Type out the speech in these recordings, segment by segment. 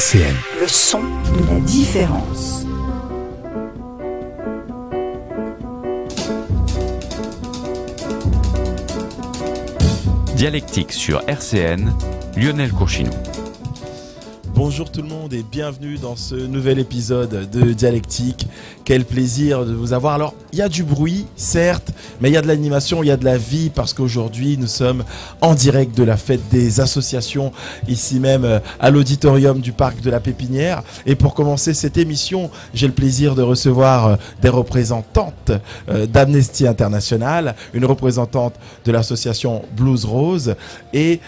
RCN. Le son de la différence. Dialectique sur RCN, Lionel Courchinou. Bonjour tout le monde et bienvenue dans ce nouvel épisode de Dialectique. Quel plaisir de vous avoir. Alors, il y a du bruit, certes, mais il y a de l'animation, il y a de la vie parce qu'aujourd'hui, nous sommes en direct de la fête des associations, ici même à l'auditorium du Parc de la Pépinière. Et pour commencer cette émission, j'ai le plaisir de recevoir des représentantes d'Amnesty International, une représentante de l'association Blues Rose et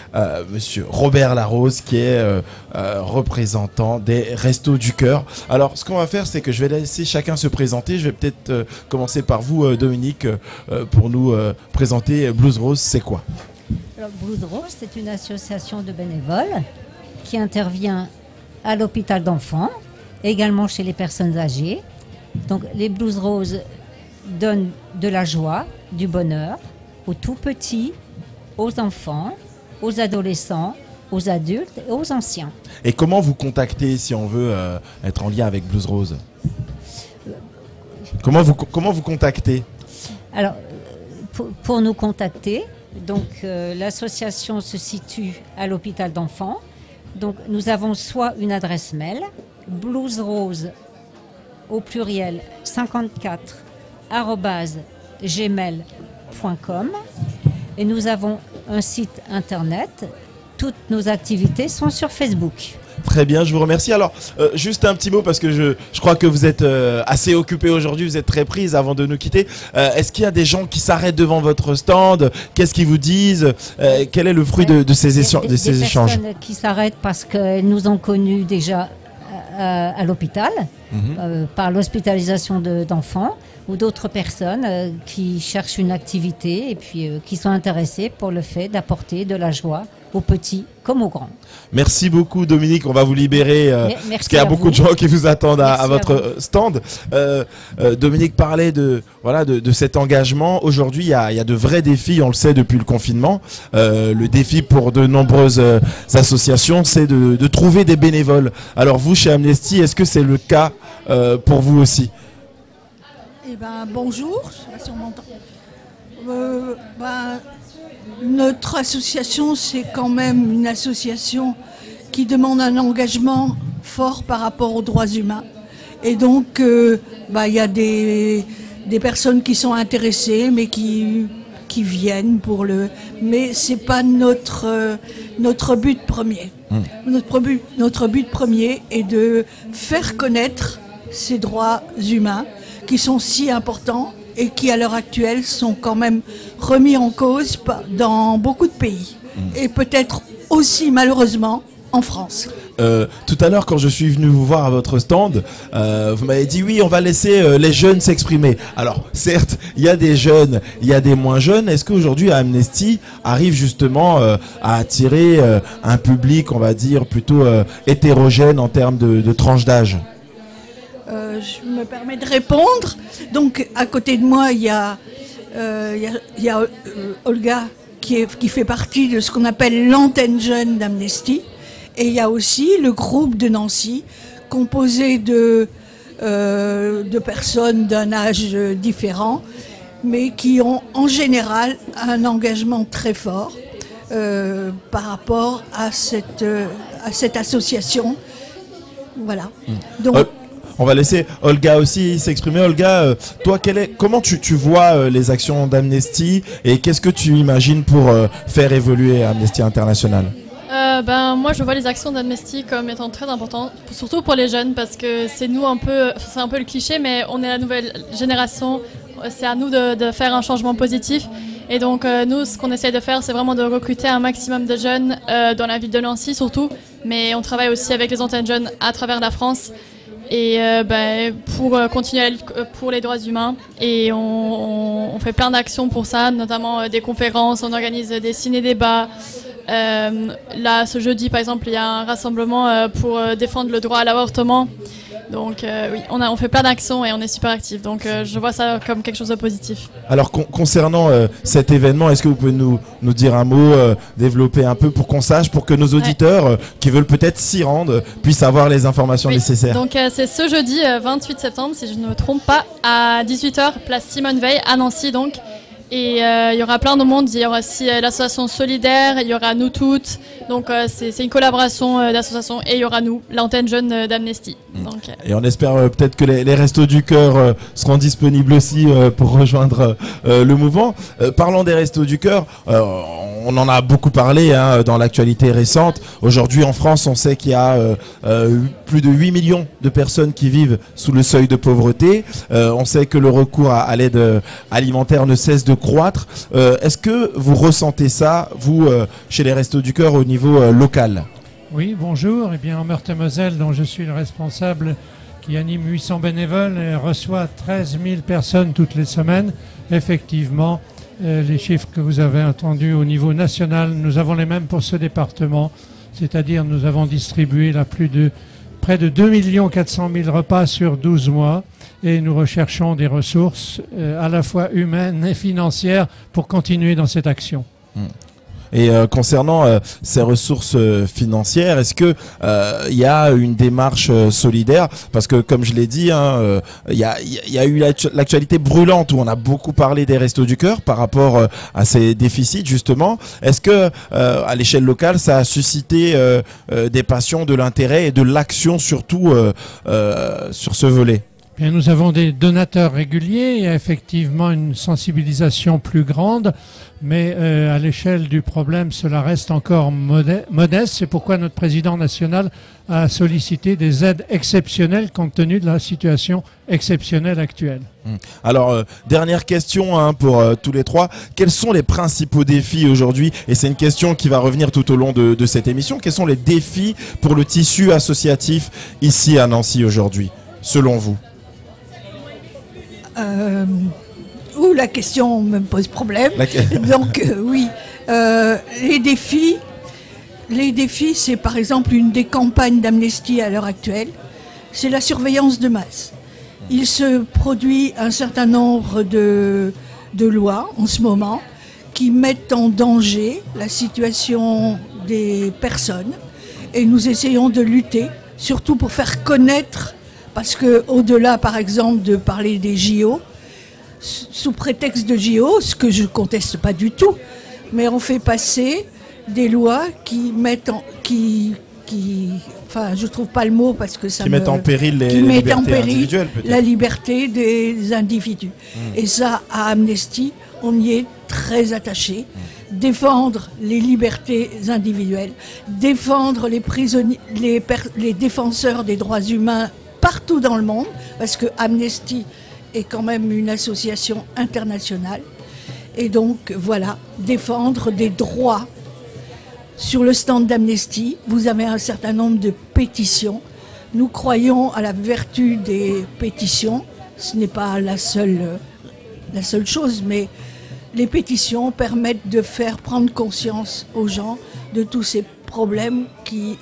monsieur Robert Larose qui est représentant des Restos du Cœur. Alors, ce qu'on va faire, c'est que je vais laisser chacun se présenter. Je vais peut-être commencer par vous, Dominique, pour nous présenter Blues Rose, c'est quoi? Alors, Blues Rose, c'est une association de bénévoles qui intervient à l'hôpital d'enfants, également chez les personnes âgées. Donc, les Blues Rose donnent de la joie, du bonheur aux tout petits, aux enfants, aux adolescents, aux adultes et aux anciens. Et comment vous contactez si on veut être en lien avec Blues Rose? Comment vous contactez? Alors, pour nous contacter, donc l'association se situe à l'hôpital d'enfants. Donc, nous avons soit une adresse mail, bluesrose au pluriel 54 @gmail.com, et nous avons un site internet. Toutes nos activités sont sur Facebook. Très bien, je vous remercie. Alors, juste un petit mot parce que je crois que vous êtes assez occupé aujourd'hui, vous êtes très prise avant de nous quitter. Est-ce qu'il y a des gens qui s'arrêtent devant votre stand? Qu'est-ce qu'ils vous disent? Quel est le fruit de ces échanges? Des personnes qui s'arrêtent parce qu'elles nous ont connus déjà à l'hôpital, par l'hospitalisation d'enfants, ou d'autres personnes qui cherchent une activité et puis qui sont intéressées pour le fait d'apporter de la joie aux petits comme aux grands. Merci beaucoup Dominique, on va vous libérer parce qu'il y a beaucoup de gens qui vous attendent à votre stand. Dominique parlait de cet engagement. Aujourd'hui, il y a de vrais défis, on le sait depuis le confinement. Le défi pour de nombreuses associations, c'est de trouver des bénévoles. Alors vous, chez Amnesty, est-ce que c'est le cas pour vous aussi? Eh ben, bonjour, je ne sais pas si on m'entend. Notre association, c'est quand même une association qui demande un engagement fort par rapport aux droits humains. Et donc, il y a des personnes qui sont intéressées, mais qui viennent pour le... Mais ce n'est pas notre but premier. Notre but premier est de faire connaître ces droits humains qui sont si importants et qui, à l'heure actuelle, sont quand même remis en cause dans beaucoup de pays. Et peut-être aussi, malheureusement, en France. Tout à l'heure, quand je suis venu vous voir à votre stand, vous m'avez dit oui, on va laisser les jeunes s'exprimer. Alors, certes, il y a des jeunes, il y a des moins jeunes. Est-ce qu'aujourd'hui, Amnesty arrive justement à attirer un public, on va dire, plutôt hétérogène en termes de tranche d'âge? Je me permets de répondre. Donc, à côté de moi, il y a Olga qui fait partie de ce qu'on appelle l'antenne jeune d'Amnesty. Et il y a aussi le groupe de Nancy, composé de personnes d'un âge différent, mais qui ont en général un engagement très fort par rapport à cette association. Voilà. Donc, on va laisser Olga aussi s'exprimer. Olga, toi, comment tu vois les actions d'Amnesty et qu'est-ce que tu imagines pour faire évoluer Amnesty International? Moi, je vois les actions d'Amnesty comme étant très importantes, surtout pour les jeunes, parce que c'est un peu le cliché, mais on est la nouvelle génération. C'est à nous de faire un changement positif. Et donc, nous, ce qu'on essaie de faire, c'est vraiment de recruter un maximum de jeunes dans la ville de Nancy, surtout. Mais on travaille aussi avec les antennes jeunes à travers la France. Et pour continuer la lutte pour les droits humains, et on fait plein d'actions pour ça, notamment des conférences, on organise des ciné-débats. Là, ce jeudi, par exemple, il y a un rassemblement pour défendre le droit à l'avortement. Donc oui, on fait plein d'actions et on est super actifs. Donc je vois ça comme quelque chose de positif. Alors concernant cet événement, est-ce que vous pouvez nous dire un mot, développer un peu pour qu'on sache, pour que nos auditeurs qui veulent peut-être s'y rendre puissent avoir les informations nécessaires? Donc c'est ce jeudi 28 septembre, si je ne me trompe pas, à 18h, place Simone Veil à Nancy donc. Et il y aura plein de monde, il y aura aussi l'association Solidaire, il y aura Nous Toutes, donc c'est une collaboration d'associations, et il y aura nous, l'antenne jeune d'Amnesty. Et on espère peut-être que les Restos du Cœur seront disponibles aussi pour rejoindre le mouvement. Parlant des Restos du Cœur, on en a beaucoup parlé dans l'actualité récente. Aujourd'hui en France, on sait qu'il y a plus de 8 millions de personnes qui vivent sous le seuil de pauvreté. On sait que le recours à l'aide alimentaire ne cesse de croître. Est-ce que vous ressentez ça, vous, chez les Restos du Cœur, au niveau local? Oui, bonjour. Eh bien, en Meurthe-et-Moselle, dont je suis le responsable, qui anime 800 bénévoles, reçoit 13 000 personnes toutes les semaines. Effectivement, les chiffres que vous avez entendus au niveau national, nous avons les mêmes pour ce département. C'est-à-dire, nous avons distribué près de 2 400 000 repas sur 12 mois. Et nous recherchons des ressources à la fois humaines et financières pour continuer dans cette action. Et concernant ces ressources financières, est-ce que il y a une démarche solidaire? Parce que comme je l'ai dit, il y a eu l'actualité brûlante où on a beaucoup parlé des Restos du Cœur par rapport à ces déficits justement. Est-ce que à l'échelle locale, ça a suscité des passions, de l'intérêt et de l'action surtout sur ce volet? Bien, nous avons des donateurs réguliers, il y a effectivement une sensibilisation plus grande, mais à l'échelle du problème, cela reste encore modeste. C'est pourquoi notre président national a sollicité des aides exceptionnelles compte tenu de la situation exceptionnelle actuelle. Alors, dernière question pour tous les trois. Quels sont les principaux défis aujourd'hui? Et c'est une question qui va revenir tout au long de cette émission. Quels sont les défis pour le tissu associatif ici à Nancy aujourd'hui, selon vous? La question me pose problème. Donc oui, les défis, c'est par exemple une des campagnes d'Amnesty à l'heure actuelle, c'est la surveillance de masse. Il se produit un certain nombre de lois en ce moment qui mettent en danger la situation des personnes et nous essayons de lutter, surtout pour faire connaître. Parce que au-delà, par exemple, de parler des JO, sous prétexte de JO, ce que je ne conteste pas du tout, mais on fait passer des lois qui mettent enfin, je trouve pas le mot parce que ça mettent en péril les libertés individuelles, peut-être. La liberté des individus. Et ça, à Amnesty, on y est très attaché. Défendre les libertés individuelles, défendre les prisonniers, les défenseurs des droits humains partout dans le monde, parce que Amnesty est quand même une association internationale. Et donc, voilà, défendre des droits. Sur le stand d'Amnesty, vous avez un certain nombre de pétitions. Nous croyons à la vertu des pétitions. Ce n'est pas la seule chose, mais les pétitions permettent de faire prendre conscience aux gens de tous ces problèmes qui,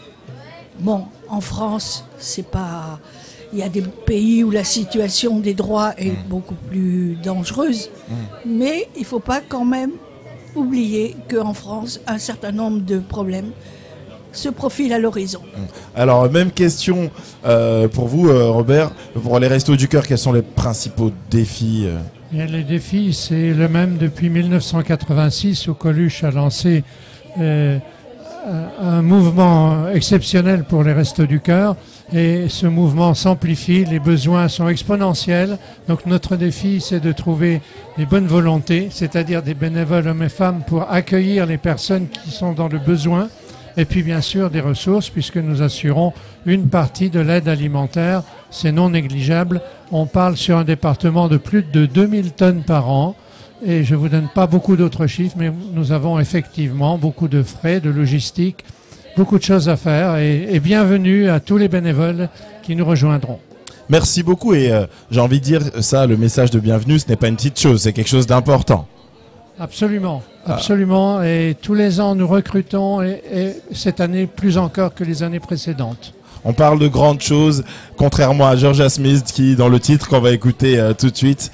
bon, en France, c'est pas... Il y a des pays où la situation des droits est beaucoup plus dangereuse, mais il ne faut pas quand même oublier qu'en France, un certain nombre de problèmes se profilent à l'horizon. Alors, même question pour vous, Robert. Pour les Restos du Cœur, quels sont les principaux défis Bien, les défis, c'est le même depuis 1986 où Coluche a lancé un mouvement exceptionnel pour les Restos du Cœur. Et ce mouvement s'amplifie, les besoins sont exponentiels. Donc notre défi, c'est de trouver des bonnes volontés, c'est-à-dire des bénévoles hommes et femmes pour accueillir les personnes qui sont dans le besoin. Et puis bien sûr des ressources, puisque nous assurons une partie de l'aide alimentaire. C'est non négligeable. On parle sur un département de plus de 2000 tonnes par an. Et je ne vous donne pas beaucoup d'autres chiffres, mais nous avons effectivement beaucoup de frais, de logistique, beaucoup de choses à faire et bienvenue à tous les bénévoles qui nous rejoindront. Merci beaucoup et j'ai envie de dire ça, le message de bienvenue, ce n'est pas une petite chose, c'est quelque chose d'important. Absolument, absolument. Et tous les ans, nous recrutons et cette année plus encore que les années précédentes. On parle de grandes choses, contrairement à Georgia Smith qui, dans le titre qu'on va écouter tout de suite,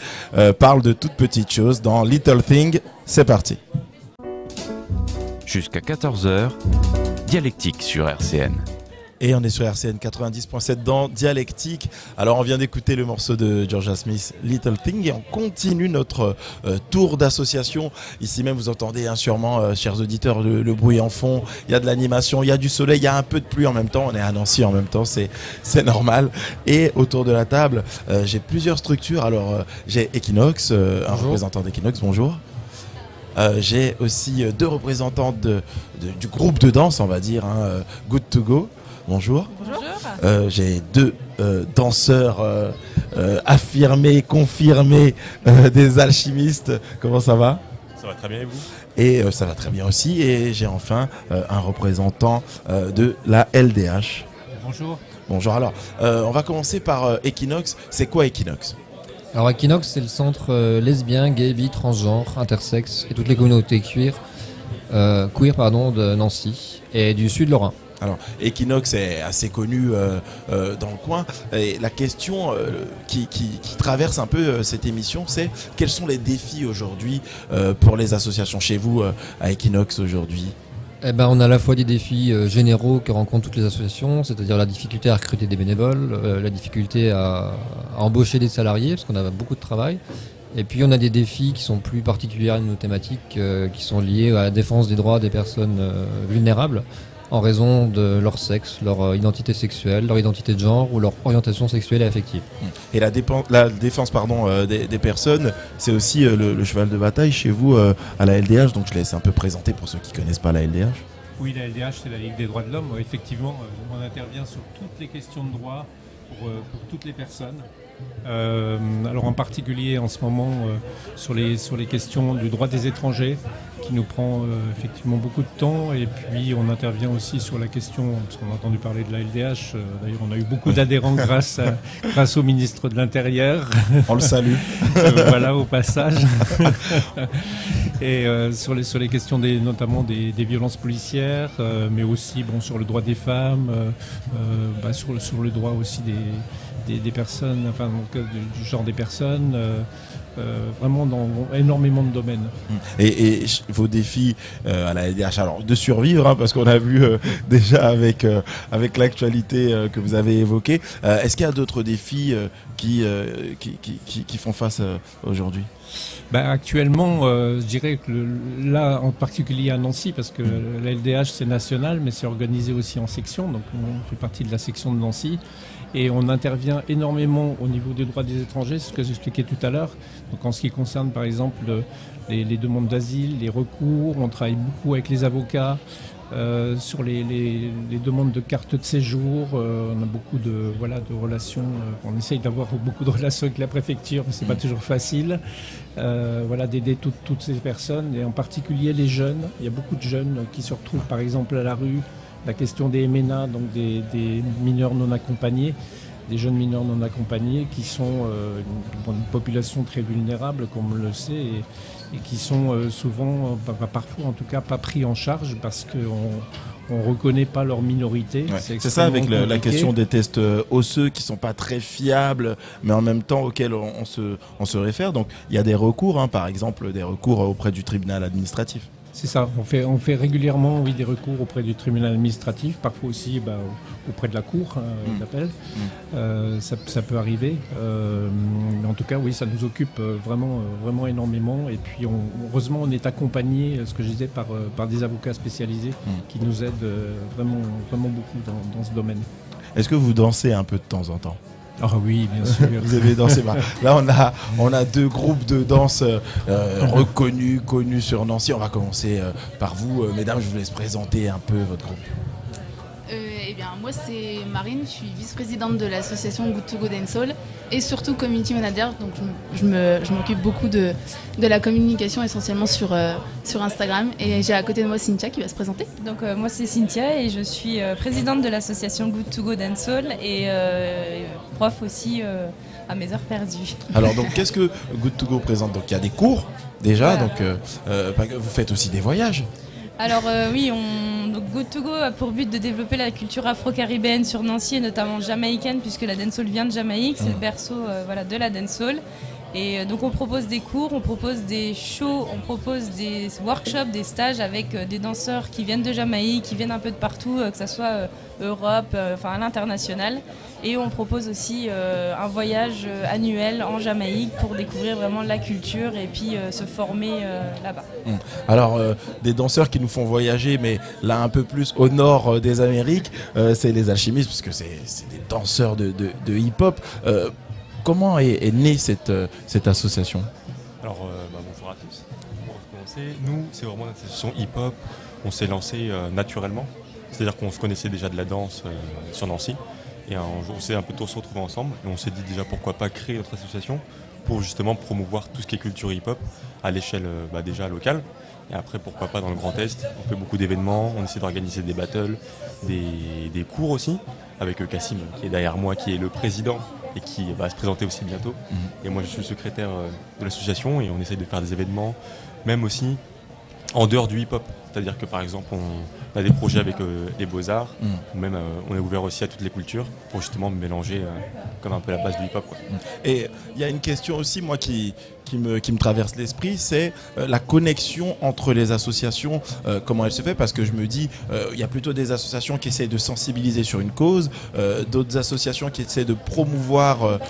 parle de toutes petites choses dans Little Thing. C'est parti. Jusqu'à 14h, Dialectique sur RCN. Et on est sur RCN 90.7 dans Dialectique. Alors on vient d'écouter le morceau de Georgia Smith, Little Thing, et on continue notre tour d'association. Ici même vous entendez sûrement, chers auditeurs, le bruit en fond. Il y a de l'animation, il y a du soleil, il y a un peu de pluie en même temps. On est à Nancy en même temps, c'est normal. Et autour de la table, j'ai plusieurs structures. Alors j'ai Equinox, un représentant d'Equinox, bonjour. J'ai aussi deux représentants du groupe de danse, on va dire, Good to Go. Bonjour. Bonjour. J'ai deux danseurs affirmés, confirmés, des alchimistes. Comment ça va? Ça va très bien et vous? Et ça va très bien aussi. Et j'ai enfin un représentant de la LDH. Bonjour. Bonjour. Alors, on va commencer par Equinox. C'est quoi Equinox? Alors Equinox, c'est le centre lesbien, gay, bi, transgenre, intersexe et toutes les communautés queer de Nancy et du sud Lorrain. Alors, Equinox est assez connu dans le coin. Et la question qui traverse un peu cette émission, c'est quels sont les défis aujourd'hui pour les associations chez vous à Equinox aujourd'hui? Eh ben, on a à la fois des défis généraux que rencontrent toutes les associations, c'est-à-dire la difficulté à recruter des bénévoles, la difficulté à embaucher des salariés, parce qu'on a beaucoup de travail. Et puis on a des défis qui sont plus particuliers à nos thématiques, qui sont liés à la défense des droits des personnes vulnérables, en raison de leur sexe, leur identité sexuelle, leur identité de genre ou leur orientation sexuelle et affective. Et la défense des personnes, c'est aussi le cheval de bataille chez vous à la LDH, donc je laisse un peu présenter pour ceux qui ne connaissent pas la LDH. Oui, la LDH, c'est la Ligue des droits de l'homme. Effectivement, on intervient sur toutes les questions de droit pour toutes les personnes. Alors en particulier en ce moment sur les questions du droit des étrangers qui nous prend effectivement beaucoup de temps, et puis on intervient aussi sur la question, parce qu'on a entendu parler de la LDH, d'ailleurs on a eu beaucoup d'adhérents grâce au ministre de l'Intérieur. On le salue. Voilà, au passage. Et sur les questions notamment des violences policières, mais aussi sur le droit des femmes, sur le droit aussi des personnes, enfin du genre des personnes, vraiment dans énormément de domaines. Et vos défis à la LDH, alors de survivre, parce qu'on a vu déjà avec l'actualité que vous avez évoquée, est-ce qu'il y a d'autres défis qui font face aujourd'hui? Actuellement, je dirais que là, en particulier à Nancy, parce que la LDH c'est national, mais c'est organisé aussi en section, donc on fait partie de la section de Nancy. Et on intervient énormément au niveau des droits des étrangers, c'est ce que j'expliquais tout à l'heure. Donc en ce qui concerne par exemple les demandes d'asile, les recours, on travaille beaucoup avec les avocats. Sur les demandes de carte de séjour, on a beaucoup de relations, on essaye d'avoir beaucoup de relations avec la préfecture, mais c'est pas toujours facile. D'aider toutes ces personnes, et en particulier les jeunes. Il y a beaucoup de jeunes qui se retrouvent par exemple à la rue. La question des MNA, donc des mineurs non accompagnés, des jeunes mineurs non accompagnés qui sont une population très vulnérable, comme on le sait, et qui sont souvent, parfois en tout cas, pas pris en charge parce qu'on ne reconnaît pas leur minorité. Ouais. C'est ça, avec la question des tests osseux qui ne sont pas très fiables, mais en même temps auxquels on se réfère. Donc il y a des recours, par exemple des recours auprès du tribunal administratif. C'est ça, on fait régulièrement des recours auprès du tribunal administratif, parfois aussi auprès de la cour d'appel. Ça peut arriver. Mais en tout cas, oui, ça nous occupe vraiment énormément. Et puis, heureusement, on est accompagné, ce que je disais, par des avocats spécialisés qui nous aident vraiment beaucoup dans ce domaine. Est-ce que vous dansez un peu de temps en temps ? Ah oui, bien sûr. Vous avez dansé. Là, on a deux groupes de danse reconnus, connus sur Nancy. On va commencer par vous. Mesdames, je vous laisse présenter un peu votre groupe. Moi, c'est Marine. Je suis vice-présidente de l'association Good to Go Dancehall et surtout community manager. Donc, je m'occupe beaucoup de la communication, essentiellement sur Instagram. Et j'ai à côté de moi Cynthia qui va se présenter. Donc, moi, c'est Cynthia et je suis présidente de l'association Good to Go Dancehall et prof aussi à mes heures perdues. Alors, donc, qu'est-ce que Good to Go présente? Donc, il y a des cours déjà. Voilà. Donc, vous faites aussi des voyages. Alors oui, Good To Go a pour but de développer la culture afro-caribéenne sur Nancy et notamment jamaïcaine, puisque la dancehall vient de Jamaïque, c'est le berceau de la dancehall. Et donc on propose des cours, on propose des shows, on propose des workshops, des stages avec des danseurs qui viennent de Jamaïque, qui viennent un peu de partout, que ce soit Europe, à l'international. Et on propose aussi un voyage annuel en Jamaïque pour découvrir vraiment la culture et puis se former là-bas. Alors, des danseurs qui nous font voyager, mais là un peu plus au nord des Amériques, c'est les alchimistes, parce que c'est des danseurs de hip-hop. Comment est née cette association? Alors, bonjour à tous. Pour commencer, nous, c'est vraiment une association hip-hop. On s'est lancé naturellement. C'est-à-dire qu'on se connaissait déjà de la danse sur Nancy. Et un jour, on s'est un peu tous retrouvés ensemble. Et on s'est dit déjà pourquoi pas créer notre association pour justement promouvoir tout ce qui est culture hip-hop à l'échelle déjà locale. Et après, pourquoi pas dans le Grand Est. On fait beaucoup d'événements. On essaie d'organiser des battles, des cours aussi. Avec Kassim, qui est derrière moi, qui est le président et qui va se présenter aussi bientôt. Et moi, je suis le secrétaire de l'association et on essaye de faire des événements, même aussi en dehors du hip-hop. C'est-à-dire que par exemple, on a des projets avec les Beaux-Arts, ou même on est ouvert aussi à toutes les cultures pour justement mélanger comme un peu la base du hip-hop. Et il y a une question aussi, moi, qui me traverse l'esprit, c'est la connexion entre les associations, comment elle se fait, parce que je me dis, il y a plutôt des associations qui essaient de sensibiliser sur une cause, d'autres associations qui essaient de promouvoir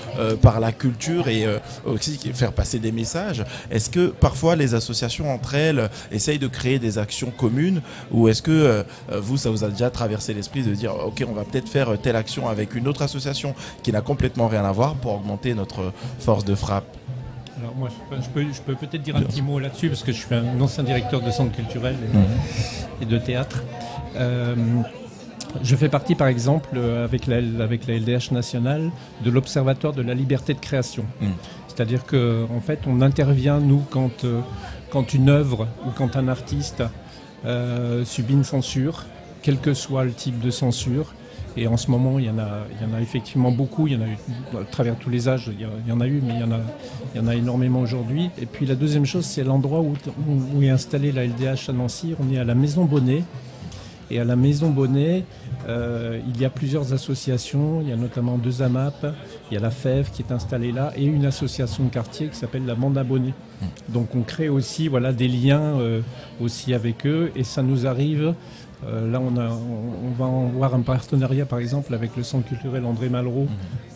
par la culture et aussi faire passer des messages. Est-ce que parfois les associations entre elles essayent de créer des actions communes, ou est-ce que ça vous a déjà traversé l'esprit de dire ok, on va peut-être faire telle action avec une autre association qui n'a complètement rien à voir pour augmenter notre force de frappe? Alors moi, je peux peut-être dire un petit mot là-dessus, parce que je suis un ancien directeur de centre culturel et de théâtre. Je fais partie, par exemple, avec la LDH nationale, de l'Observatoire de la liberté de création. C'est-à-dire qu'en fait, on intervient, nous, quand une œuvre ou quand un artiste subit une censure, quel que soit le type de censure. Et en ce moment, il y en a effectivement beaucoup. Il y en a eu à travers tous les âges. Il y en a eu, mais il y en a énormément aujourd'hui. Et puis la deuxième chose, c'est l'endroit où est installée la LDH à Nancy. On est à la Maison Bonnet. Et à la Maison Bonnet, il y a plusieurs associations. Il y a notamment 2 AMAP. Il y a la FEV qui est installée là et une association de quartier qui s'appelle la Bande Abonnée. Donc on crée aussi des liens aussi avec eux. Et ça nous arrive. Là, on va avoir un partenariat, par exemple, avec le Centre culturel André Malraux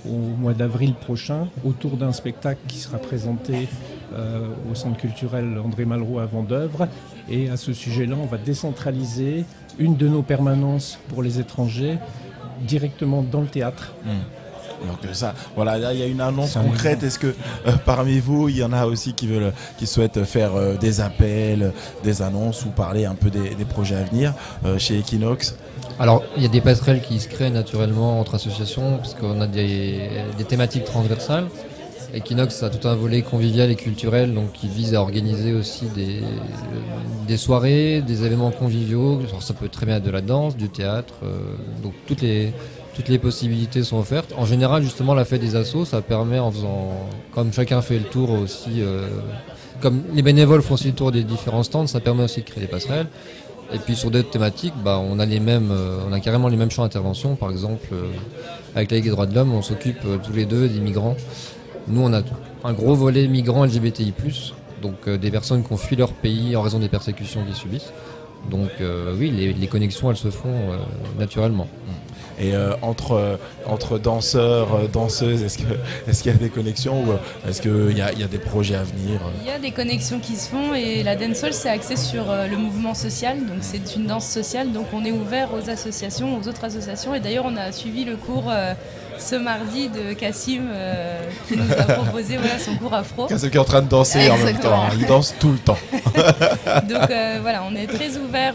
au mois d'avril prochain, autour d'un spectacle qui sera présenté au Centre culturel André Malraux à Vendeuvre. Et à ce sujet-là, on va décentraliser une de nos permanences pour les étrangers directement dans le théâtre. Donc ça, voilà, là il y a une annonce concrète. Est-ce que parmi vous, il y en a aussi qui souhaitent faire des appels, des annonces ou parler un peu des projets à venir chez Equinox? Alors, il y a des passerelles qui se créent naturellement entre associations, parce qu'on a des thématiques transversales. Equinox a tout un volet convivial et culturel, donc qui vise à organiser aussi des soirées, des événements conviviaux. Alors, ça peut très bien être de la danse, du théâtre, donc toutes les possibilités sont offertes. En général, justement, la fête des assos, ça permet, en faisant, comme chacun fait le tour aussi, comme les bénévoles font aussi le tour des différents stands, ça permet aussi de créer des passerelles. Et puis sur d'autres thématiques, on a carrément les mêmes champs d'intervention. Par exemple, avec la Ligue des droits de l'homme, on s'occupe tous les deux des migrants. Nous, on a un gros volet migrants LGBTI+, donc des personnes qui ont fui leur pays en raison des persécutions qu'ils subissent. Donc oui, les connexions, elles se font naturellement. Et entre danseurs, danseuses, est-ce qu'il y a des connexions ou est-ce qu'il y a des projets à venir? Il y a des connexions qui se font et la dancehall c'est axé sur le mouvement social, donc c'est une danse sociale, donc on est ouvert aux associations, aux autres associations et d'ailleurs on a suivi le cours ce mardi de Kassim qui nous a proposé son cours afro. Kassim qui est en train de danser en même temps, il danse tout le temps. Donc on est très ouvert,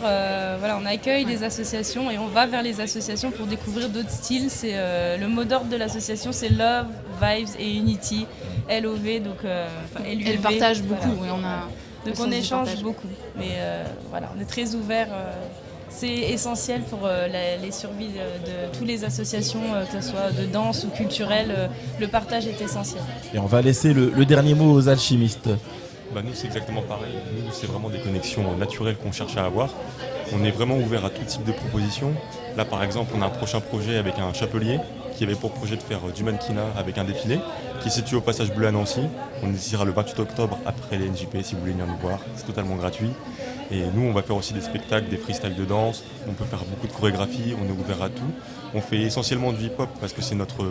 on accueille des associations et on va vers les associations pour découvrir d'autres styles. C'est le mot d'ordre de l'association, c'est Love, Vibes et Unity, LOV, donc LUV. Elle partage beaucoup, voilà. Oui, donc on échange beaucoup, mais on est très ouvert. C'est essentiel pour les survies de toutes les associations, que ce soit de danse ou culturelle. Le partage est essentiel. Et on va laisser le dernier mot aux alchimistes. Nous, c'est exactement pareil. Nous, c'est vraiment des connexions naturelles qu'on cherche à avoir. On est vraiment ouvert à tout type de propositions. Là, par exemple, on a un prochain projet avec un chapelier qui avait pour projet de faire du mannequinat avec un défilé qui est situé au Passage Bleu à Nancy. On initiera le 28 octobre après les NJP si vous voulez venir nous voir. C'est totalement gratuit. Et nous, on va faire aussi des spectacles, des freestyles de danse. On peut faire beaucoup de chorégraphie. On est ouvert à tout. On fait essentiellement du hip-hop parce que c'est notre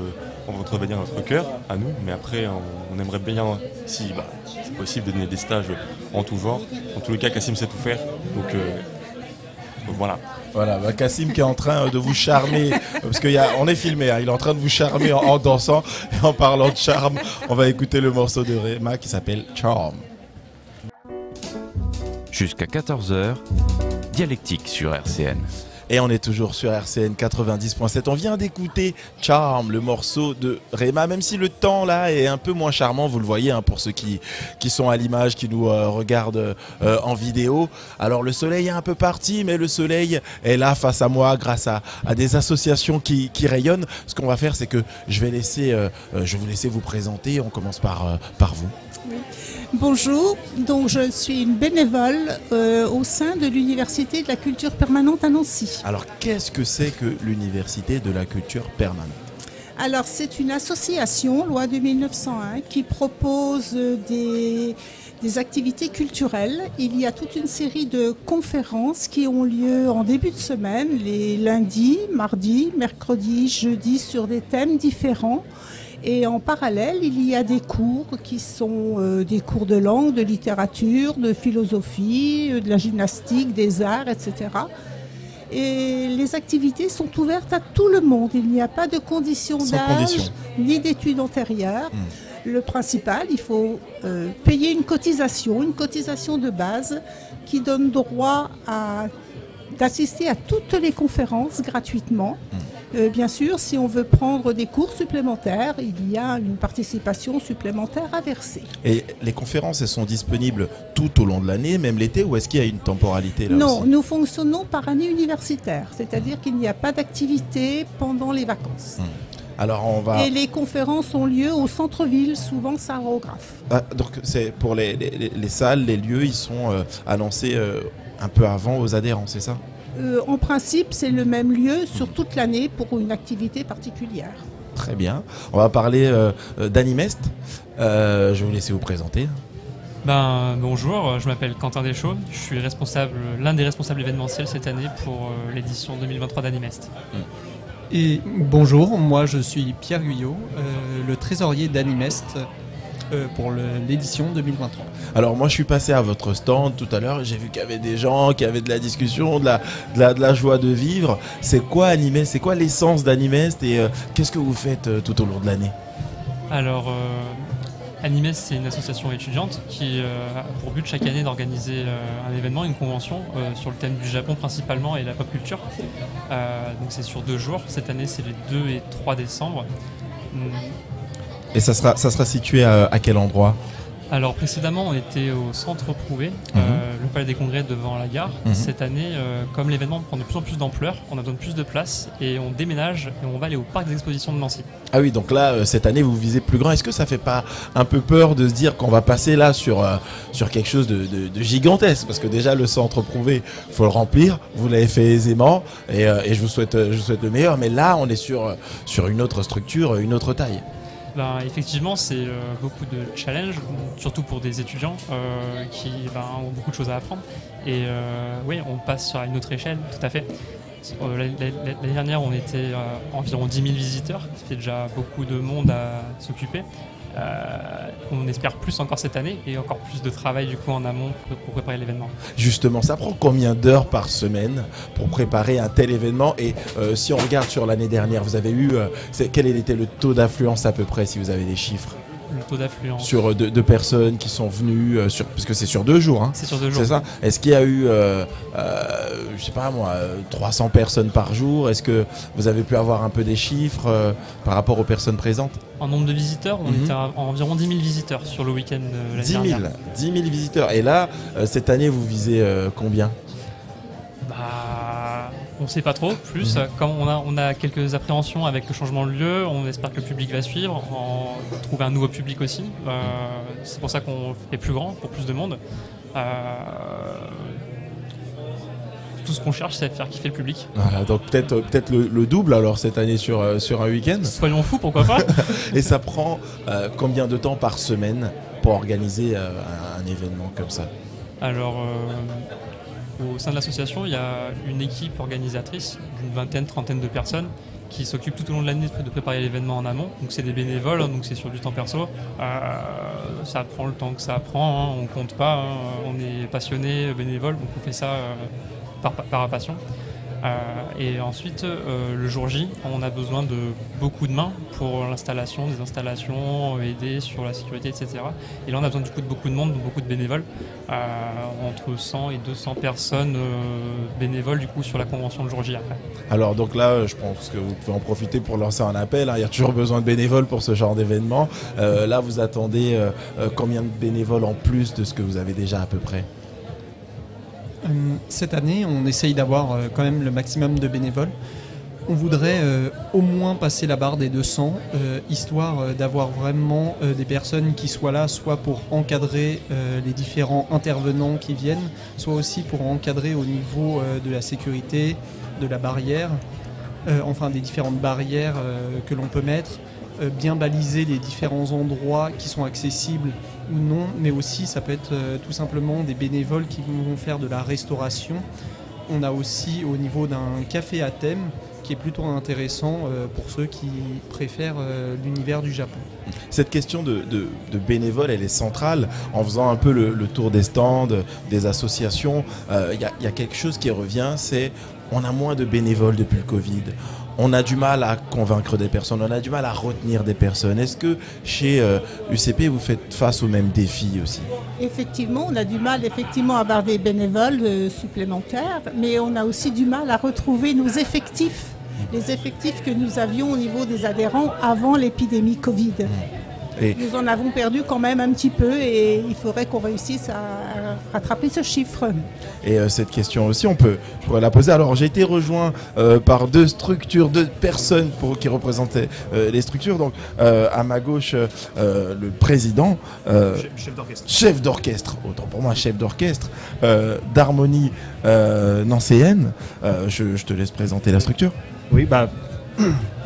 cœur à nous. Mais après, on aimerait bien, si c'est possible, de donner des stages en tout genre. En tous les cas, Cassim sait tout faire. Donc voilà. Voilà, Cassim qui est en train de vous charmer, parce qu'on est filmé, hein, il est en train de vous charmer en dansant. Et en parlant de charme, on va écouter le morceau de Rema qui s'appelle Charm. Jusqu'à 14h, Dialectique sur RCN. Et on est toujours sur RCN 90.7. On vient d'écouter Charm, le morceau de Rema, même si le temps là est un peu moins charmant, vous le voyez, hein, pour ceux qui sont à l'image, qui nous regardent en vidéo. Alors le soleil est un peu parti, mais le soleil est là face à moi grâce à des associations qui rayonnent. Ce qu'on va faire, c'est que je vais vous laisser vous présenter. On commence par vous. Oui. Bonjour, donc je suis une bénévole au sein de l'Université de la Culture Permanente à Nancy. Alors qu'est-ce que c'est que l'Université de la Culture Permanente ? Alors c'est une association, loi de 1901, qui propose des activités culturelles. Il y a toute une série de conférences qui ont lieu en début de semaine, les lundis, mardis, mercredis, jeudis, sur des thèmes différents. Et en parallèle, il y a des cours qui sont des cours de langue, de littérature, de philosophie, de la gymnastique, des arts, etc. Et les activités sont ouvertes à tout le monde. Il n'y a pas de conditions d'âge ni d'études antérieures. Le principal, il faut payer une cotisation de base qui donne droit d'assister à toutes les conférences gratuitement. Bien sûr, si on veut prendre des cours supplémentaires, il y a une participation supplémentaire à verser. Et les conférences, elles sont disponibles tout au long de l'année, même l'été, ou est-ce qu'il y a une temporalité là Non, aussi ? nous fonctionnons par année universitaire, c'est-à-dire qu'il n'y a pas d'activité pendant les vacances. Alors Et les conférences ont lieu au centre-ville, souvent Sarographe. Donc c'est pour les salles, les lieux, ils sont annoncés un peu avant aux adhérents, c'est ça ? En principe, c'est le même lieu sur toute l'année pour une activité particulière. Très bien. On va parler d'Animest. Je vais vous laisser vous présenter. Bonjour, je m'appelle Quentin Deschaux. Je suis l'un des responsables événementiels cette année pour l'édition 2023 d'Animest. Et bonjour, moi je suis Pierre Guyot, le trésorier d'Animest pour l'édition 2023. Alors moi je suis passé à votre stand tout à l'heure, j'ai vu qu'il y avait des gens qui avaient de la discussion, de la joie de vivre. C'est quoi Animest ? C'est quoi l'essence d'Animest et qu'est-ce que vous faites tout au long de l'année ? Alors Animest, c'est une association étudiante qui a pour but chaque année d'organiser un événement, une convention sur le thème du Japon principalement et la pop culture. Donc c'est sur 2 jours. Cette année c'est les 2 et 3 décembre. Et ça sera situé à quel endroit ? Alors précédemment on était au centre Prouvé, le palais des congrès devant la gare. Cette année, comme l'événement prend de plus en plus d'ampleur, on a besoin de plus de place et on déménage et on va aller au parc des expositions de Nancy. Ah oui, donc là cette année vous visez plus grand. Est-ce que ça fait pas un peu peur de se dire qu'on va passer là sur quelque chose de gigantesque ? Parce que déjà le centre Prouvé, faut le remplir, vous l'avez fait aisément et je vous souhaite le meilleur, mais là on est sur une autre structure, une autre taille. Effectivement, c'est beaucoup de challenges, surtout pour des étudiants qui ont beaucoup de choses à apprendre. Et oui, on passe à une autre échelle, tout à fait. L'année dernière, on était environ 10 000 visiteurs, ce qui fait déjà beaucoup de monde à s'occuper. On espère plus encore cette année et encore plus de travail du coup en amont pour préparer l'événement. Justement, ça prend combien d'heures par semaine pour préparer un tel événement ? Et si on regarde sur l'année dernière, vous avez eu quel était le taux d'affluence à peu près, si vous avez des chiffres ? Le taux d'affluence sur de personnes qui sont venues parce que c'est sur 2 jours, hein. C'est sur 2 jours. C'est ça. Est-ce qu'il y a eu je sais pas moi 300 personnes par jour ? Est-ce que vous avez pu avoir un peu des chiffres par rapport aux personnes présentes ? En nombre de visiteurs, on était à environ 10 000 visiteurs sur le week-end de l'année dernière. 10 000 visiteurs. Et là, cette année, vous visez combien ? On ne sait pas trop, plus. Comme on a quelques appréhensions avec le changement de lieu, on espère que le public va suivre, trouver un nouveau public aussi. C'est pour ça qu'on fait plus grand, pour plus de monde. tout ce qu'on cherche, c'est faire kiffer le public. Voilà, donc peut-être le double alors cette année sur un week-end. Soyons fous, pourquoi pas. Et ça prend combien de temps par semaine pour organiser un événement comme ça? Alors, au sein de l'association, il y a une équipe organisatrice d'une trentaine de personnes qui s'occupent tout au long de l'année de préparer l'événement en amont. Donc c'est des bénévoles, donc c'est sur du temps perso. Ça prend le temps que ça prend, on compte pas. On est passionné, bénévole, donc on fait ça par passion. Et ensuite, le jour J, on a besoin de beaucoup de mains pour l'installation, des installations, aider sur la sécurité, etc. Et là, on a besoin du coup de beaucoup de monde, de beaucoup de bénévoles, entre 100 et 200 personnes bénévoles du coup sur la convention le jour J après. Alors donc là, je pense que vous pouvez en profiter pour lancer un appel. Il y a toujours besoin de bénévoles pour ce genre d'événement. Là, vous attendez combien de bénévoles en plus de ce que vous avez déjà à peu près? Cette année, on essaye d'avoir quand même le maximum de bénévoles. On voudrait au moins passer la barre des 200, histoire d'avoir vraiment des personnes qui soient là, soit pour encadrer les différents intervenants qui viennent, soit aussi pour encadrer au niveau de la sécurité, de la barrière, enfin des différentes barrières que l'on peut mettre, bien baliser les différents endroits qui sont accessibles ou non, mais aussi ça peut être tout simplement des bénévoles qui vont faire de la restauration. On a aussi au niveau d'un café à thème qui est plutôt intéressant pour ceux qui préfèrent l'univers du Japon. Cette question de bénévoles, elle est centrale. En faisant un peu le tour des stands, des associations, y a quelque chose qui revient, c'est on a moins de bénévoles depuis le Covid. On a du mal à convaincre des personnes, on a du mal à retenir des personnes. Est-ce que chez UCP, vous faites face aux mêmes défis aussi? Effectivement, on a du mal à avoir des bénévoles supplémentaires, mais on a aussi du mal à retrouver nos effectifs, les effectifs que nous avions au niveau des adhérents avant l'épidémie Covid. Nous en avons perdu quand même un petit peu et il faudrait qu'on réussisse à rattraper ce chiffre. Et cette question aussi, je pourrais la poser. Alors j'ai été rejoint par deux personnes qui représentaient les structures. Donc à ma gauche, le président, chef d'orchestre, autant pour moi chef d'orchestre, d'harmonie nancéenne. Je te laisse présenter la structure. Oui,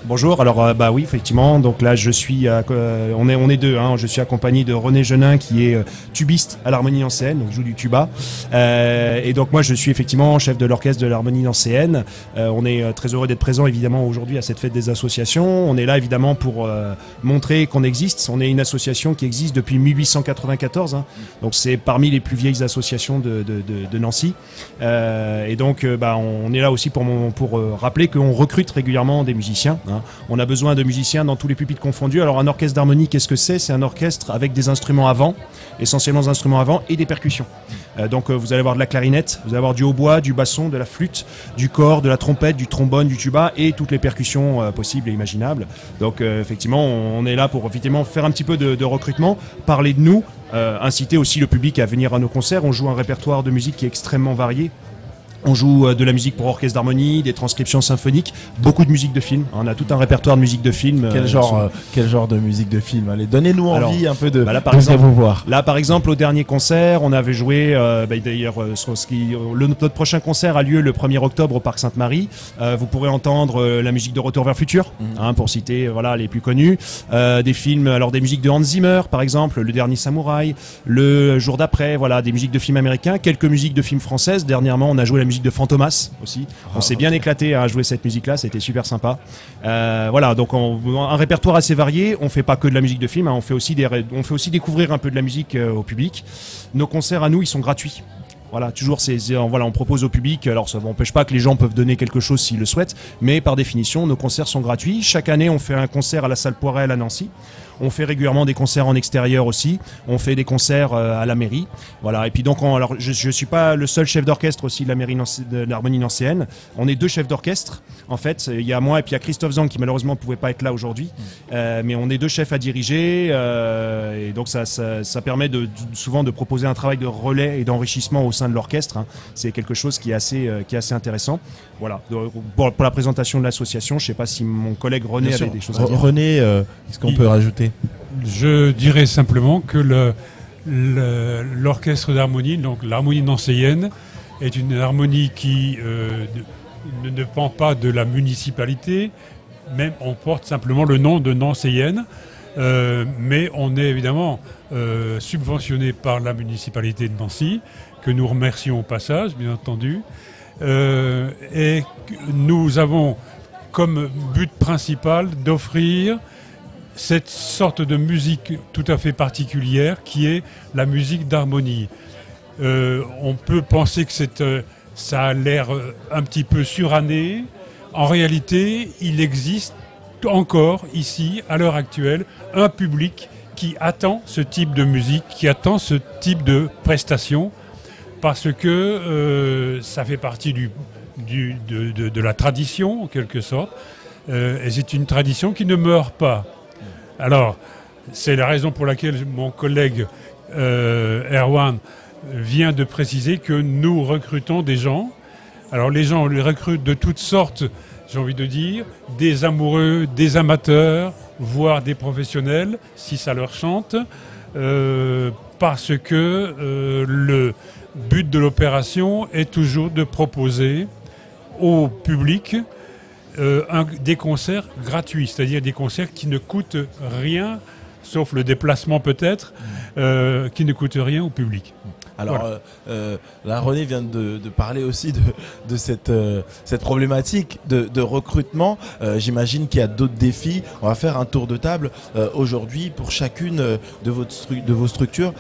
bonjour, alors oui effectivement, donc là je suis, on est deux, hein, je suis accompagné de René Genin qui est tubiste à l'harmonie nancéenne, donc joue du tuba, et donc moi je suis effectivement chef de l'orchestre de l'harmonie nancéenne. On est très heureux d'être présent évidemment aujourd'hui à cette fête des associations. On est là évidemment pour montrer qu'on existe. On est une association qui existe depuis 1894, hein, donc c'est parmi les plus vieilles associations de Nancy, et donc on est là aussi pour rappeler qu'on recrute régulièrement des musiciens. Hein. On a besoin de musiciens dans tous les pupitres confondus. Alors un orchestre d'harmonie, qu'est-ce que c'est? C'est un orchestre avec des instruments à vent, essentiellement des instruments à vent et des percussions. Donc vous allez avoir de la clarinette, vous allez avoir du hautbois, du basson, de la flûte, du cor, de la trompette, du trombone, du tuba et toutes les percussions possibles et imaginables. Donc effectivement, on est là pour effectivement faire un petit peu de recrutement, parler de nous, inciter aussi le public à venir à nos concerts. On joue un répertoire de musique qui est extrêmement varié. On joue de la musique pour orchestre d'harmonie, des transcriptions symphoniques, beaucoup de musique de film. On a tout un répertoire de musique de film. Quel genre de musique de film? Allez, donnez-nous envie un peu de vous voir. Là, par exemple, au dernier concert, on avait joué. D'ailleurs, notre prochain concert a lieu le 1er octobre au Parc Sainte-Marie. Vous pourrez entendre la musique de Retour vers le futur, pour citer les plus connus. Des films, alors des musiques de Hans Zimmer, par exemple, Le Dernier Samouraï, Le Jour d'après, des musiques de films américains, quelques musiques de films françaises. Dernièrement, on a joué la musique de Fantomas aussi. On s'est bien éclaté à jouer cette musique-là, c'était super sympa. Donc un répertoire assez varié. On fait pas que de la musique de film, hein, on fait aussi découvrir un peu de la musique au public. Nos concerts à nous, ils sont gratuits. Voilà, toujours on propose au public. Alors ça n'empêche pas que les gens peuvent donner quelque chose s'ils le souhaitent, mais par définition, nos concerts sont gratuits. Chaque année, on fait un concert à la salle Poirel à Nancy. On fait régulièrement des concerts en extérieur aussi. On fait des concerts à la mairie. Voilà. Et puis donc, je suis pas le seul chef d'orchestre aussi de la mairie de l'harmonie nancéenne. On est deux chefs d'orchestre. En fait, il y a moi et puis il y a Christophe Zang qui malheureusement ne pouvait pas être là aujourd'hui. Mais on est deux chefs à diriger. Et donc ça permet souvent de proposer un travail de relais et d'enrichissement au sein de l'orchestre. Hein. C'est quelque chose qui est assez intéressant. Voilà. Pour la présentation de l'association, je ne sais pas si mon collègue René avait des choses à dire. René, est-ce qu'on peut rajouter? Je dirais simplement que l'orchestre d'harmonie, donc l'harmonie nancéenne, est une harmonie qui ne dépend pas de la municipalité, même on porte simplement le nom de Nancéienne, mais on est évidemment subventionné par la municipalité de Nancy, que nous remercions au passage, bien entendu, et nous avons comme but principal d'offrir cette sorte de musique tout à fait particulière qui est la musique d'harmonie. On peut penser que ça a l'air un petit peu suranné. En réalité, il existe encore ici, à l'heure actuelle, un public qui attend ce type de musique, qui attend ce type de prestation, parce que ça fait partie de la tradition, en quelque sorte, et c'est une tradition qui ne meurt pas. Alors, c'est la raison pour laquelle mon collègue Erwan vient de préciser que nous recrutons des gens. Alors les gens, on les recrute de toutes sortes, j'ai envie de dire, des amoureux, des amateurs, voire des professionnels, si ça leur chante, parce que le but de l'opération est toujours de proposer au public des concerts gratuits, c'est-à-dire des concerts qui ne coûtent rien, sauf le déplacement peut-être, qui ne coûtent rien au public. Alors voilà. Là, René vient de parler aussi de cette problématique de recrutement. J'imagine qu'il y a d'autres défis. On va faire un tour de table aujourd'hui pour chacune de vos structures.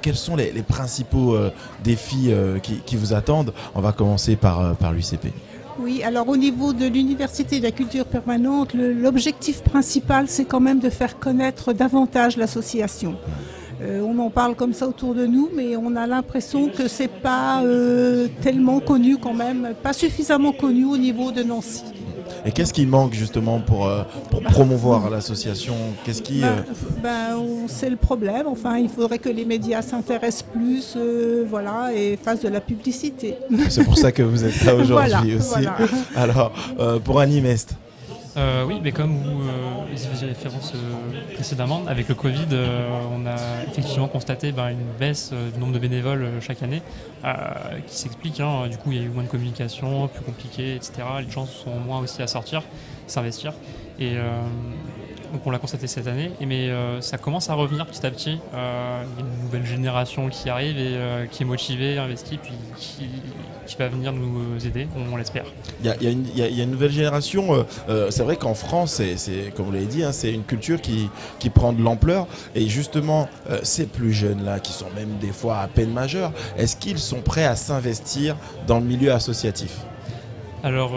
Quels sont les principaux défis qui vous attendent? On va commencer par l'UCP. Oui, alors au niveau de l'Université de la Culture Permanente, l'objectif principal, c'est quand même de faire connaître davantage l'association. On en parle comme ça autour de nous, mais on a l'impression que c'est pas tellement connu quand même, pas suffisamment connu au niveau de Nancy. Et qu'est-ce qui manque justement pour promouvoir l'association? Qu'est-ce qui c'est le problème. Enfin, il faudrait que les médias s'intéressent plus, voilà, et fassent de la publicité. C'est pour ça que vous êtes là aujourd'hui aussi. Voilà. Alors, pour Animest. Oui, mais comme vous y faisiez référence précédemment, avec le Covid, on a effectivement constaté une baisse du nombre de bénévoles chaque année, qui s'explique. Du coup, il y a eu moins de communication, plus compliqué, etc. Les gens sont moins aussi à sortir, s'investir. Et donc on l'a constaté cette année, mais ça commence à revenir petit à petit. Il y a une nouvelle génération qui arrive et qui est motivée, investie, puis qui va venir nous aider, on l'espère. Il y a une nouvelle génération. C'est vrai qu'en France, c'est comme vous l'avez dit, c'est une culture qui prend de l'ampleur. Et justement, ces plus jeunes-là, qui sont même des fois à peine majeurs, est-ce qu'ils sont prêts à s'investir dans le milieu associatif ? Alors,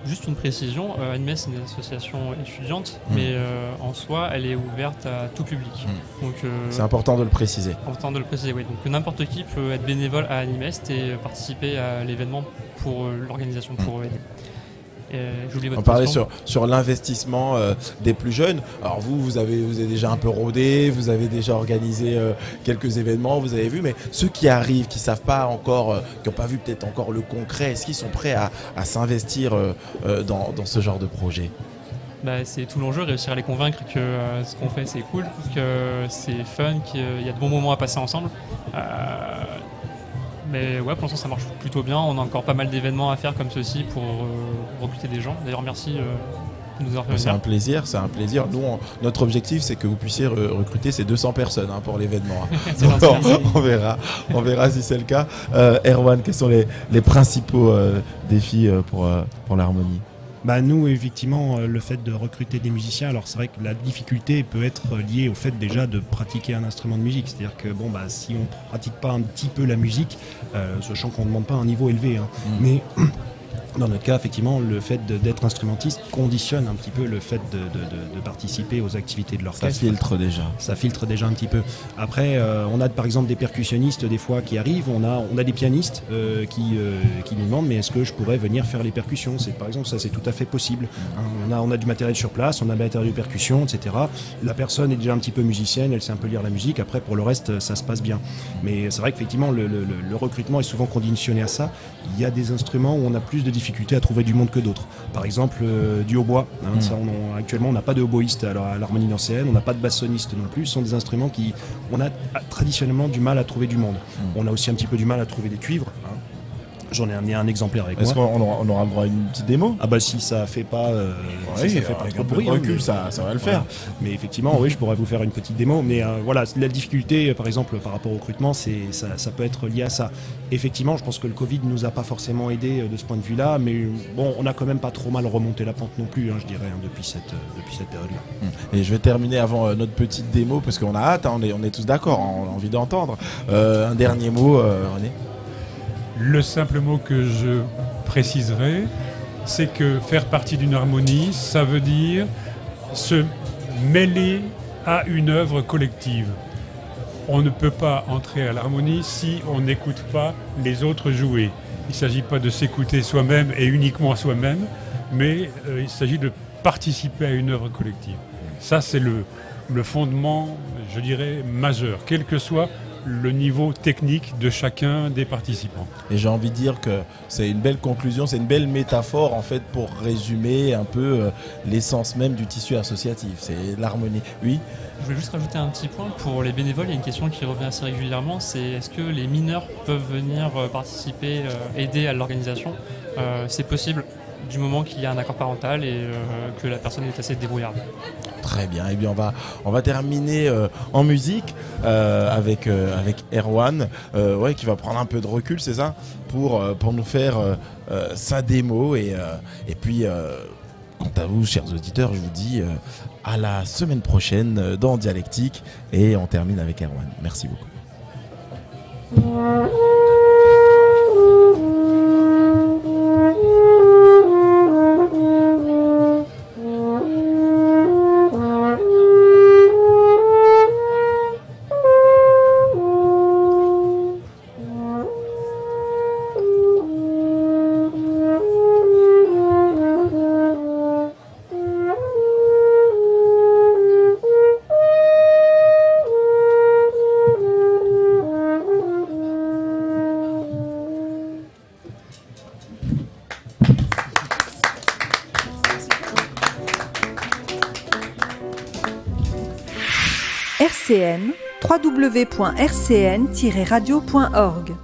juste une précision, Animes c'est une association étudiante, mais en soi, elle est ouverte à tout public. Donc, c'est important de le préciser. Important de le préciser, oui. Donc n'importe qui peut être bénévole à Animes et participer à l'événement pour l'organisation, pour aider. On parlait sur l'investissement des plus jeunes. Alors vous avez déjà un peu rodé, vous avez déjà organisé quelques événements, vous avez vu, mais ceux qui arrivent, qui ne savent pas encore, qui n'ont pas vu peut-être encore le concret, est-ce qu'ils sont prêts à s'investir dans ce genre de projet ? C'est tout l'enjeu, réussir à les convaincre que ce qu'on fait c'est cool, que c'est fun, qu'il y a de bons moments à passer ensemble. Mais ouais, pour l'instant ça marche plutôt bien. On a encore pas mal d'événements à faire comme ceci pour recruter des gens. D'ailleurs, merci de nous avoir fait venir. C'est un plaisir. Nous, notre objectif, c'est que vous puissiez recruter ces 200 personnes pour l'événement. On verra si c'est le cas. Erwan, quels sont les principaux défis pour l'harmonie ? Nous, effectivement, le fait de recruter des musiciens, alors c'est vrai que la difficulté peut être liée au fait déjà de pratiquer un instrument de musique. C'est-à-dire que si on ne pratique pas un petit peu la musique, sachant qu'on ne demande pas un niveau élevé, mais dans notre cas, effectivement, le fait d'être instrumentiste conditionne un petit peu le fait de participer aux activités de l'orchestre. Ça filtre déjà un petit peu. Après, on a par exemple des percussionnistes des fois qui arrivent, on a des pianistes qui nous demandent mais est-ce que je pourrais venir faire les percussions ? Par exemple, ça c'est tout à fait possible. On a du matériel sur place, on a du matériel de percussion, etc. La personne est déjà un petit peu musicienne, elle sait un peu lire la musique. Après, pour le reste, ça se passe bien. Mais c'est vrai qu'effectivement, le recrutement est souvent conditionné à ça. Il y a des instruments où on a plus de difficultés à trouver du monde que d'autres. Par exemple, du hautbois. Actuellement, on n'a pas de hautboïste à l'harmonie nancéenne, on n'a pas de bassoniste non plus. Ce sont des instruments on a traditionnellement du mal à trouver du monde. On a aussi un petit peu du mal à trouver des cuivres. J'en ai amené un exemplaire avec Est-ce moi. qu'on aura le droit à une petite démo? Ah bah si ça fait pas, Oui, si ça fait pas avec trop un de peu bruit, de recul, mais- ça va le faire. Mais effectivement, oui, je pourrais vous faire une petite démo. Mais voilà, la difficulté, par exemple, par rapport au recrutement, ça peut être lié à ça. Effectivement, je pense que le Covid nous a pas forcément aidé de ce point de vue-là, mais bon, on a quand même pas trop mal remonté la pente non plus, hein, je dirais, depuis cette période-là. Et je vais terminer avant notre petite démo, parce qu'on a hâte, hein, on est tous d'accord, on a envie d'entendre. Un dernier mot, René? Le simple mot que je préciserai, c'est que faire partie d'une harmonie, ça veut dire se mêler à une œuvre collective. On ne peut pas entrer à l'harmonie si on n'écoute pas les autres jouer. Il ne s'agit pas de s'écouter soi-même et uniquement soi-même, mais il s'agit de participer à une œuvre collective. Ça, c'est le fondement, je dirais, majeur, quel que soit le niveau technique de chacun des participants. Et j'ai envie de dire que c'est une belle conclusion, c'est une belle métaphore en fait pour résumer un peu l'essence même du tissu associatif, c'est l'harmonie. Oui. Je voulais juste rajouter un petit point. Pour les bénévoles, il y a une question qui revient assez régulièrement, c'est est-ce que les mineurs peuvent venir participer, aider à l'organisation? C'est possible du moment qu'il y a un accord parental et que la personne est assez débrouillarde. Très bien, et bien on va terminer en musique avec Erwan, qui va prendre un peu de recul, c'est ça, pour nous faire sa démo et puis quant à vous, chers auditeurs, je vous dis à la semaine prochaine dans Dialectique et on termine avec Erwan. Merci beaucoup. RCN, www.rcn-radio.org